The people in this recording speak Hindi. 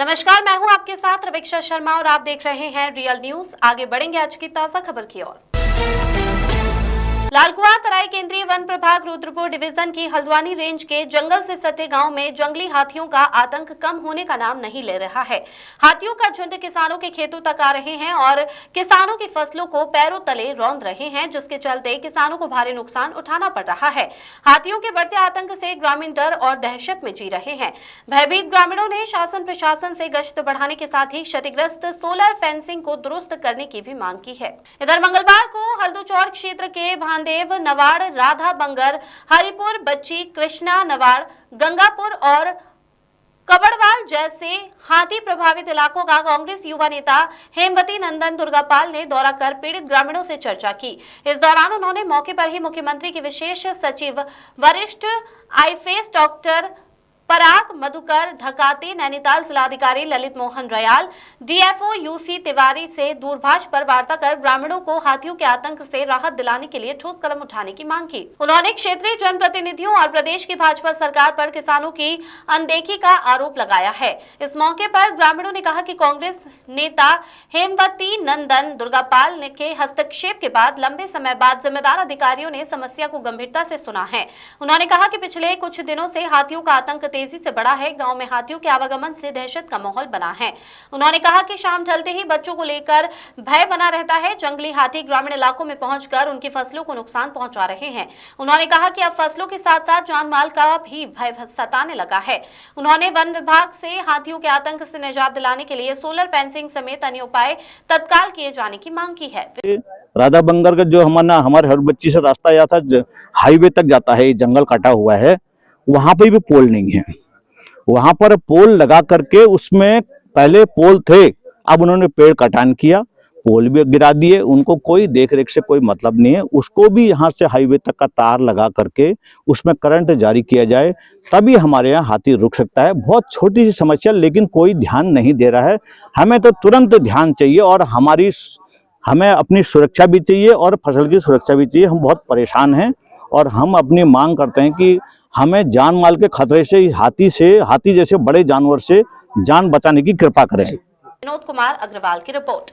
नमस्कार, मैं हूं आपके साथ रवीक्षा शर्मा और आप देख रहे हैं रियल न्यूज। आगे बढ़ेंगे आज की ताजा खबर की ओर। लालकुआ तराई केंद्रीय वन प्रभाग रुद्रपुर डिवीजन की हल्द्वानी रेंज के जंगल से सटे गांव में जंगली हाथियों का आतंक कम होने का नाम नहीं ले रहा है। हाथियों का झुंड किसानों के खेतों तक आ रहे हैं और किसानों की फसलों को पैरों तले रौंद रहे हैं, जिसके चलते किसानों को भारी नुकसान उठाना पड़ रहा है। हाथियों के बढ़ते आतंक से ग्रामीण डर और दहशत में जी रहे हैं। भयभीत ग्रामीणों ने शासन प्रशासन से गश्त बढ़ाने के साथ ही क्षतिग्रस्त सोलर फेंसिंग को दुरुस्त करने की भी मांग की है। इधर मंगलवार को हल्दूचौड़ क्षेत्र के देव नवाड़, राधा बंगर, हरिपुर, बच्ची, कृष्णा नवाड़, गंगापुर और कबड़वाल जैसे हाथी प्रभावित इलाकों का कांग्रेस युवा नेता हेमवती नंदन दुर्गापाल ने दौरा कर पीड़ित ग्रामीणों से चर्चा की। इस दौरान उन्होंने मौके पर ही मुख्यमंत्री के विशेष सचिव वरिष्ठ आईफेस डॉक्टर पराग मधुकर धकाते, नैनीताल जिलाधिकारी Lalit Mohan royal, DFO UC Tiwari से दूरभाष पर वार्ता कर ग्रामीणों को हाथियों के आतंक से राहत दिलाने के लिए ठोस कदम उठाने की मांग की। उन्होंने क्षेत्रीय जनप्रतिनिधियों और प्रदेश की भाजपा सरकार पर किसानों की अनदेखी का आरोप लगाया है। इस मौके पर ग्रामीणों ने कहा कि कांग्रेस नेता हेमवती नंदन दुर्गापाल के हस्तक्षेप के बाद लंबे समय बाद जिम्मेदार अधिकारियों ने समस्या को गंभीरता से सुना है। उन्होंने कहा कि पिछले कुछ दिनों से हाथियों का आतंक तेजी से बढ़ा है। गांव में हाथियों के आवागमन से दहशत का माहौल बना है। उन्होंने कहा कि शाम ढलते ही बच्चों को लेकर भय बना रहता है। जंगली हाथी ग्रामीण इलाकों में पहुंचकर उनकी फसलों को नुकसान पहुंचा रहे हैं। उन्होंने कहा कि अब फसलों के साथ साथ जान माल का भी भय सताने लगा है। उन्होंने वन विभाग से हाथियों के आतंक से निजात दिलाने के लिए सोलर फेंसिंग समेत अन्य उपाय तत्काल किए जाने की मांग की है। राधा बंगर का जो हमारे हर बच्ची से रास्ता जाता है, हाईवे तक जाता है, जंगल काटा हुआ है, वहां पे भी पोल नहीं है। वहां पर पोल लगा करके, उसमें पहले पोल थे, अब उन्होंने पेड़ कटान किया, पोल भी गिरा दिए। उनको कोई देख रेख से कोई मतलब नहीं है। उसको भी यहाँ से हाईवे तक का तार लगा करके उसमें करंट जारी किया जाए, तभी हमारे यहाँ हाथी रुक सकता है। बहुत छोटी सी समस्या, लेकिन कोई ध्यान नहीं दे रहा है। हमें तो तुरंत ध्यान चाहिए और हमें अपनी सुरक्षा भी चाहिए और फसल की सुरक्षा भी चाहिए। हम बहुत परेशान हैं और हम अपनी मांग करते हैं कि हमें जान माल के खतरे से, हाथी जैसे बड़े जानवर से जान बचाने की कृपा करें। विनोद कुमार अग्रवाल की रिपोर्ट।